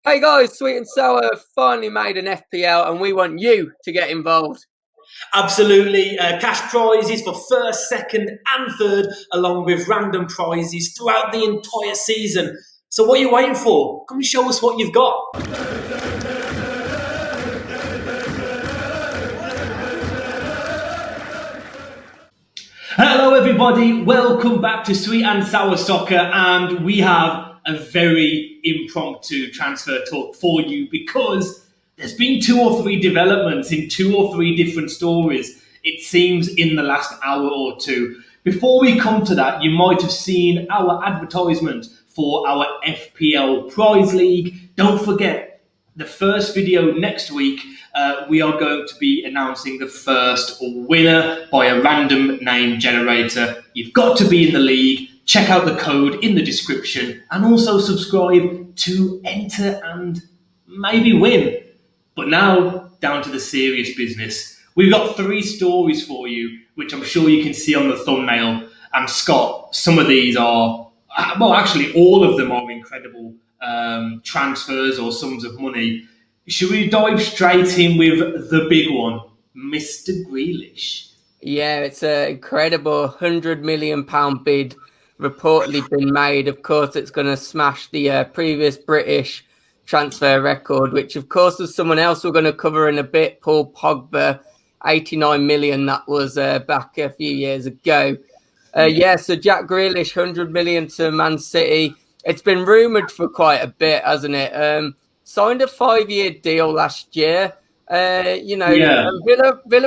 Hey guys, Sweet and Sour have finally made an FPL and we want you to get involved. Absolutely. Cash prizes for first, second, and third, along with random prizes throughout the entire season. So, what are you waiting for? Come and show us what you've got. Hello, everybody. Welcome back to Sweet and Sour Soccer, and we have a very impromptu transfer talk for you because there's been two or three developments in two or three different stories, it seems, in the last hour or two. Before we come to that, you might have seen our advertisement for our FPL Prize League. Don't forget, the first video next week, we are going to be announcing the first winner by a random name generator. You've got to be in the league. Check out the code in the description and also subscribe to enter and maybe win. But now, down to the serious business. We've got three stories for you, which I'm sure you can see on the thumbnail. And Scott, some of these are, well, actually, all of them are incredible transfers or sums of money. Should we dive straight in with the big one, Mr. Grealish? Yeah, it's an incredible £100 million bid reportedly been made. Of course, it's going to smash the previous British transfer record, which of course was someone else we're going to cover in a bit, Paul Pogba, 89 million. That was back a few years ago. So Jack Grealish, 100 million to Man City. It's been rumoured for quite a bit, hasn't it? Signed a 5-year deal last year. Villa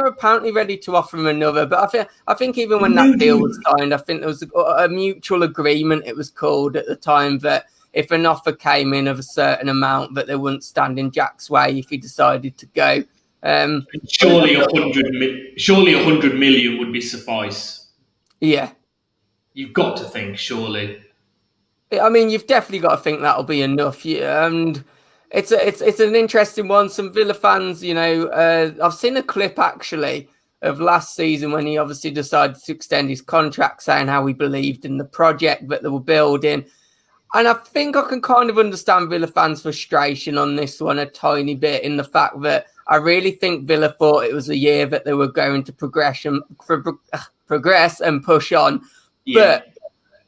apparently ready to offer him another. But I think even when that deal was signed, I think there was a mutual agreement, it was called at the time, that if an offer came in of a certain amount, that they wouldn't stand in Jack's way if he decided to go. Surely 100 million would be suffice. Yeah. You've got to think, surely. I mean, you've definitely got to think that'll be enough. Yeah, and it's an interesting one. Some Villa fans, I've seen a clip actually of last season when he obviously decided to extend his contract, saying how he believed in the project that they were building. And I think I can kind of understand Villa fans' frustration on this one a tiny bit, in the fact that I really think Villa thought it was a year that they were going to progress and push on. Yeah. But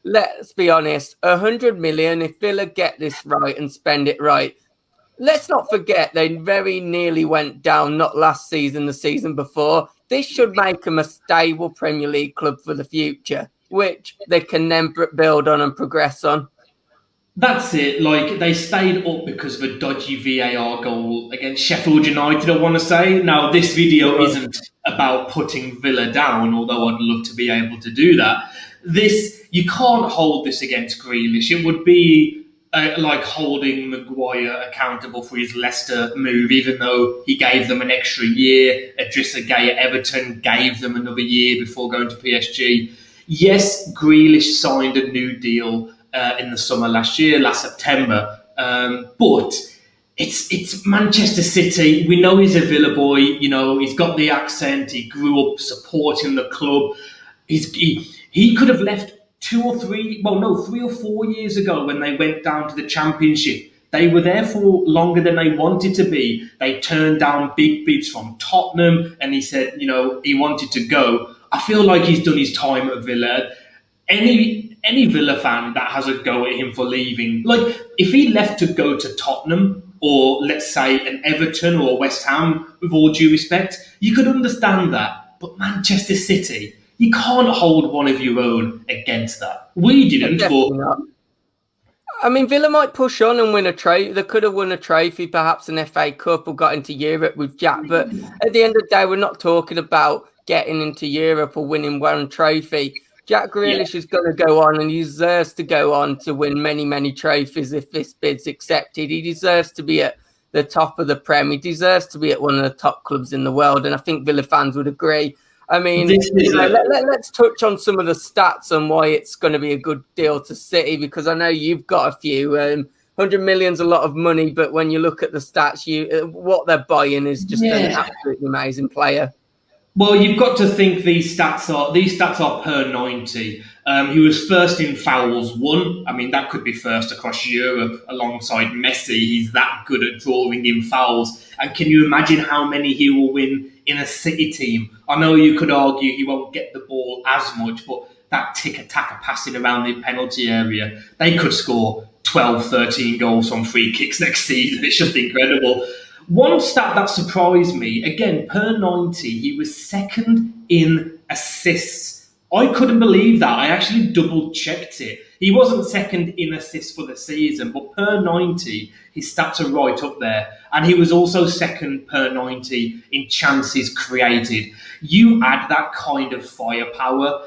let's be honest, 100 million, if Villa get this right and spend it right, let's not forget they very nearly went down, not last season, the season before. This should make them a stable Premier League club for the future, which they can then build on and progress on. That's it. Like, they stayed up because of a dodgy VAR goal against Sheffield United, I want to say. Now, this video isn't about putting Villa down, although I'd love to be able to do that. You can't hold this against Grealish. It would be like holding Maguire accountable for his Leicester move, even though he gave them an extra year. Idrissa Gueye at Everton gave them another year before going to PSG. Yes, Grealish signed a new deal in the summer last September. But it's Manchester City. We know he's a Villa boy. He's got the accent. He grew up supporting the club. He could have left 3 or 4 years ago when they went down to the Championship. They were there for longer than they wanted to be. They turned down big bids from Tottenham, and he said, he wanted to go. I feel like he's done his time at Villa. Any Villa fan that has a go at him for leaving, like if he left to go to Tottenham or let's say an Everton or West Ham, with all due respect, you could understand that. But Manchester City, you can't hold one of your own against that. We didn't. I mean, Villa might push on and win a trophy. They could have won a trophy, perhaps an FA Cup, or got into Europe with Jack. But at the end of the day, we're not talking about getting into Europe or winning one trophy. Jack Grealish is going to go on, and he deserves to go on to win many, many trophies if this bid's accepted. He deserves to be at the top of the Prem. He deserves to be at one of the top clubs in the world, and I think Villa fans would agree. I mean, let's touch on some of the stats on why it's going to be a good deal to City, because I know you've got a few. 100 million's a lot of money, but when you look at the stats, what they're buying is just an absolutely amazing player. Well, you've got to think these stats are per 90. He was first in fouls won. I mean, that could be first across Europe alongside Messi. He's that good at drawing in fouls. And can you imagine how many he will win in a City team? I know you could argue he won't get the ball as much, but that tick-tack passing around the penalty area, they could score 12, 13 goals from free kicks next season. It's just incredible. One stat that surprised me, again, per 90, he was second in assists. I couldn't believe that. I actually double-checked it. He wasn't second in assists for the season, but per 90, his stats are right up there. And he was also second per 90 in chances created. You add that kind of firepower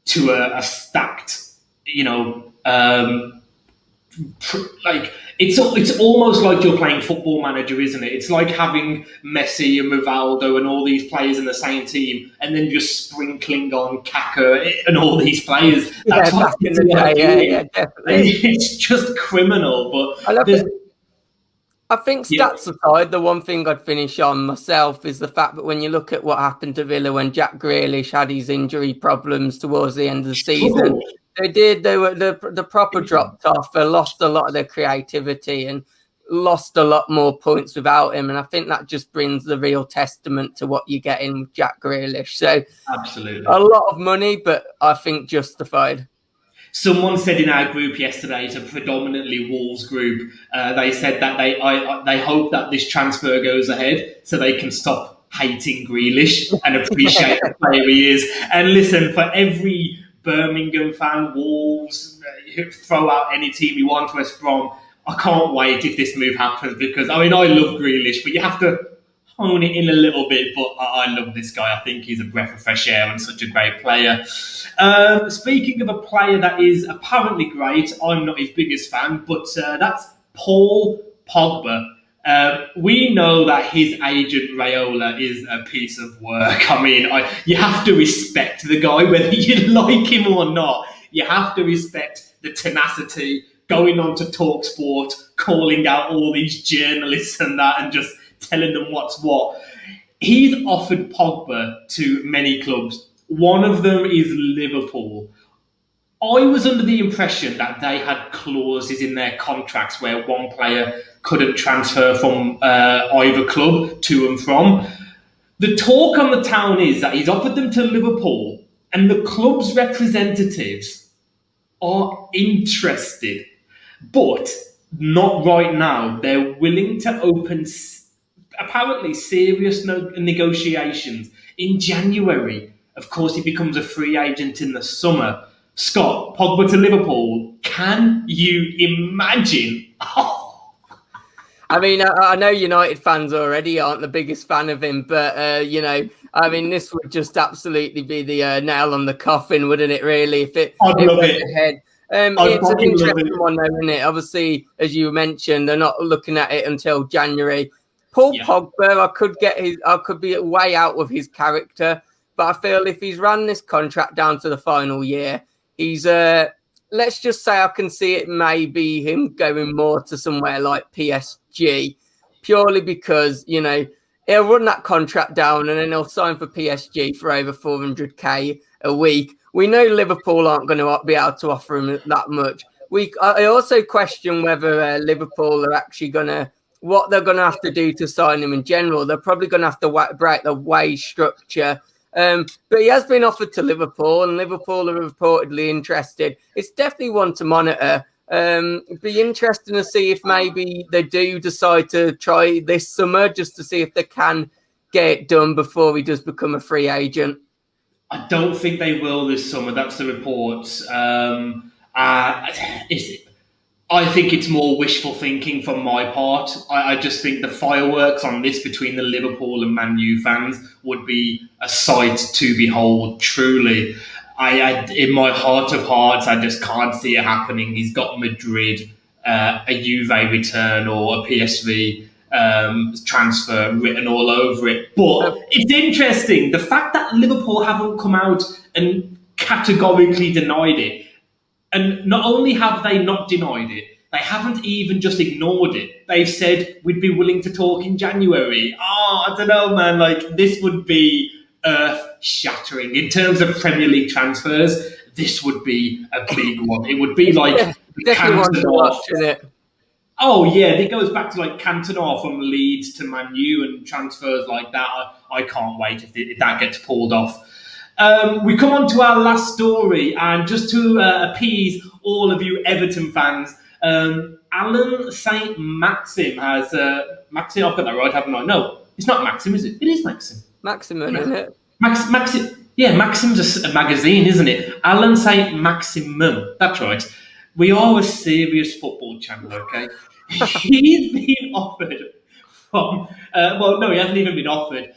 to a stacked, like it's almost like you're playing Football Manager, isn't it? It's like having Messi and Rivaldo and all these players in the same team, and then just sprinkling on Kaka and all these players. That's back in the day, yeah, definitely. It's just criminal. But I think stats aside, the one thing I'd finish on myself is the fact that when you look at what happened to Villa when Jack Grealish had his injury problems towards the end of the season, they were the proper dropped off. They lost a lot of their creativity and lost a lot more points without him. And I think that just brings the real testament to what you're getting with Jack Grealish. So absolutely, a lot of money, but I think justified. Someone said in our group yesterday, it's a predominantly Wolves group, they said that they hope that this transfer goes ahead so they can stop hating Grealish and appreciate the player he is. And listen, for every Birmingham fan, Wolves, throw out any team you want, West Brom, I can't wait if this move happens because, I mean, I love Grealish, but you have to hone it in a little bit, but I love this guy. I think he's a breath of fresh air and such a great player. Speaking of a player that is apparently great, I'm not his biggest fan, but that's Paul Pogba. We know that his agent Raiola is a piece of work. I mean, you have to respect the guy, whether you like him or not. You have to respect the tenacity, going on to TalkSport, calling out all these journalists and that, and just telling them what's what. He's offered Pogba to many clubs. One of them is Liverpool. I was under the impression that they had clauses in their contracts where one player couldn't transfer from either club to and from. The talk on the town is that he's offered them to Liverpool and the club's representatives are interested, but not right now. They're willing to open apparently serious negotiations in January. Of course, he becomes a free agent in the summer. Scott, Pogba to Liverpool. Can you imagine? Oh. I mean, I know United fans already aren't the biggest fan of him, but, I mean, this would just absolutely be the nail on the coffin, wouldn't it, really, if it went ahead. It's an interesting one, though, isn't it? Obviously, as you mentioned, they're not looking at it until January. Paul Pogba, I could be way out with his character, but I feel if he's run this contract down to the final year, he's let's just say I can see it maybe him going more to somewhere like PSG, purely because, he'll run that contract down and then he'll sign for PSG for over 400k a week. We know Liverpool aren't going to be able to offer him that much. I also question whether Liverpool are actually what they're going to have to do to sign him in general. They're probably going to have to break the wage structure. But he has been offered to Liverpool, and Liverpool are reportedly interested. It's definitely one to monitor. It'd be interesting to see if maybe they do decide to try this summer just to see if they can get it done before he does become a free agent. I don't think they will this summer. That's the reports. I think it's more wishful thinking from my part. I just think the fireworks on this between the Liverpool and Man U fans would be a sight to behold, truly. In my heart of hearts, I just can't see it happening. He's got Madrid, a Juve return or a PSV transfer written all over it. But it's interesting, the fact that Liverpool haven't come out and categorically denied it. And not only have they not denied it, they haven't even just ignored it. They've said, we'd be willing to talk in January. I don't know, man. This would be earth-shattering. In terms of Premier League transfers, this would be a big one. It would be like Yeah, definitely one to watch, isn't it? Oh yeah, it goes back to like Cantona from Leeds to Man U and transfers like that. I can't wait if that gets pulled off. We come on to our last story, and just to appease all of you Everton fans, Alan Saint-Maximin has Maxim. I've got that right, haven't I? No, it's not Maxim, is it? It is Maxim. Maximun, isn't it? Maxim. Yeah, Maxim's a magazine, isn't it? Alan Saint-Maximin. That's right. We are a serious football channel, okay? He's been offered from. No, he hasn't even been offered.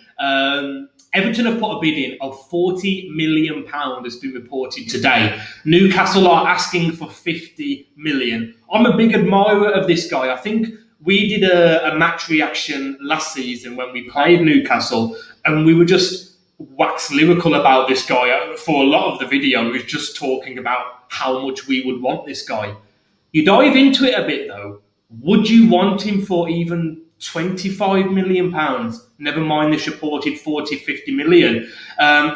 Everton have put a bid in of £40 million, has been reported today. Newcastle are asking for 50 million. I'm a big admirer of this guy. I think we did a match reaction last season when we played Newcastle, and we were just wax lyrical about this guy. For a lot of the video, we was just talking about how much we would want this guy. You dive into it a bit though. Would you want him for even £25 million? Never mind this reported 40, 50 million.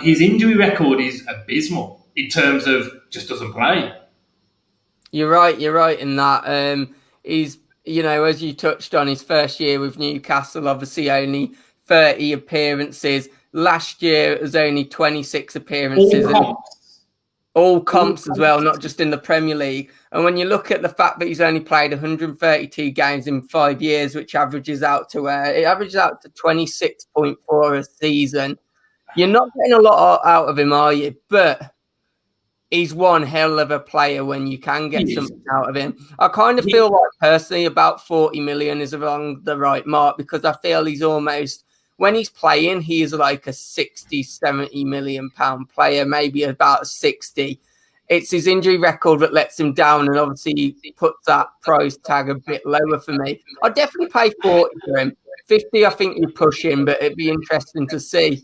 His injury record is abysmal in terms of just doesn't play. You're right in that. He's, as you touched on, his first year with Newcastle, obviously only 30 appearances. Last year it was only 26 appearances. All comps as well, not just in the Premier League. And when you look at the fact that he's only played 132 games in 5 years, which averages out to 26.4 a season, you're not getting a lot out of him, are you? But he's one hell of a player when you can get something out of him. I kind of feel like personally about 40 million is along the right mark, because I feel he's almost, when he's playing, he is like a 60, 70 million pound player, maybe about 60. It's his injury record that lets him down, and obviously he puts that price tag a bit lower for me. I'd definitely pay 40 for him. 50, I think you push him, but it'd be interesting to see.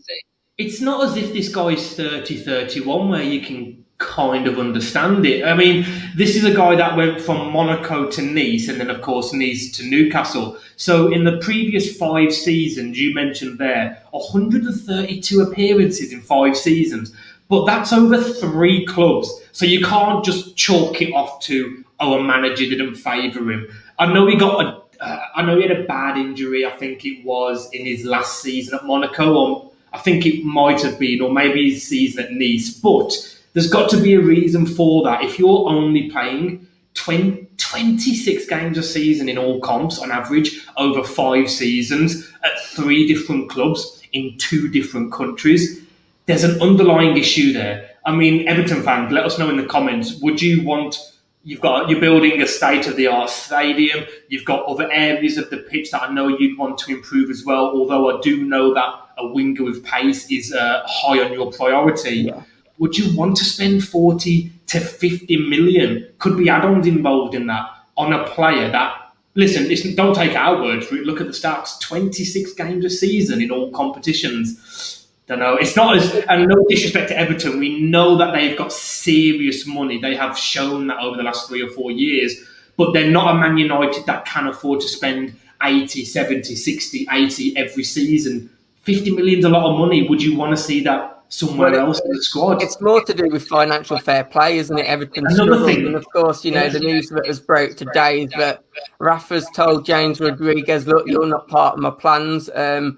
It's not as if this guy's 30, 31 where you can kind of understand it. I mean, this is a guy that went from Monaco to Nice, and then of course Nice to Newcastle. So in the previous 5 seasons, you mentioned there, 132 appearances in 5 seasons, but that's over 3 clubs. So you can't just chalk it off to, a manager didn't favour him. I know he had a bad injury, I think it was in his last season at Monaco, or I think it might have been, or maybe his season at Nice, but there's got to be a reason for that. If you're only playing 26 games a season in all comps on average over 5 seasons at 3 different clubs in 2 different countries, there's an underlying issue there. I mean, Everton fans, let us know in the comments, would you want, you're building a state-of-the-art stadium, you've got other areas of the pitch that I know you'd want to improve as well, although I do know that a winger with pace is high on your priority. Yeah. Would you want to spend 40 to 50 million? Could be add-ons involved in that on a player that, listen, don't take our word for it. Look at the stats: 26 games a season in all competitions. Don't know. It's not as, and no disrespect to Everton, we know that they've got serious money. They have shown that over the last 3 or 4 years, but they're not a Man United that can afford to spend 80, 70, 60, 80 every season. 50 million is a lot of money. Would you want to see that somewhere else in the squad? It's more to do with financial fair play, isn't it? Everton struggles, and of course, the news that has broke today is that Rafa's told James Rodriguez, "Look, you're not part of my plans," and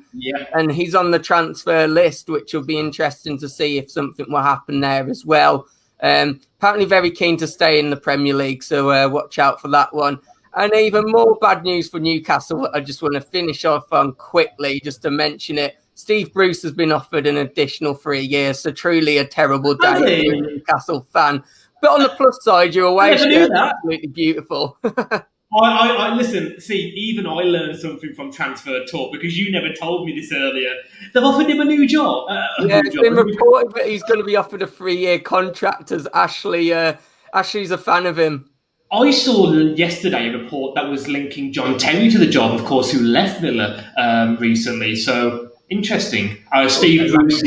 he's on the transfer list, which will be interesting to see if something will happen there as well. Apparently, very keen to stay in the Premier League, so watch out for that one. And even more bad news for Newcastle, I just want to finish off on quickly, just to mention it. Steve Bruce has been offered an additional 3 years, so truly a terrible day for a Newcastle fan. But on the plus side, your away shirt is absolutely beautiful. I listen, see, even I learned something from Transfer Talk, because you never told me this earlier. They've offered him a new job. It's been reported that he's going to be offered a 3-year contract, as Ashley's a fan of him. I saw yesterday a report that was linking John Terry to the job, of course, who left Villa recently. So interesting. Steve Bruce.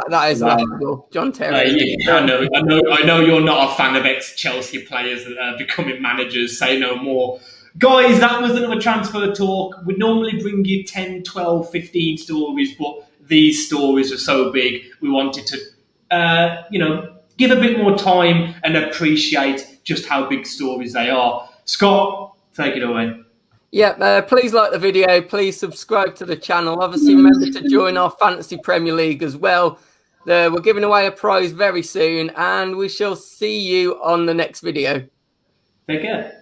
That is laughable. John Terry. I know you're not a fan of ex-Chelsea players becoming managers. Say no more. Guys, that was another Transfer Talk. We normally bring you 10, 12, 15 stories, but these stories are so big, we wanted to, give a bit more time and appreciate just how big stories they are. Scott, take it away. Yeah, please like the video. Please subscribe to the channel. Obviously, remember to join our Fantasy Premier League as well. We're giving away a prize very soon, and we shall see you on the next video. Take care.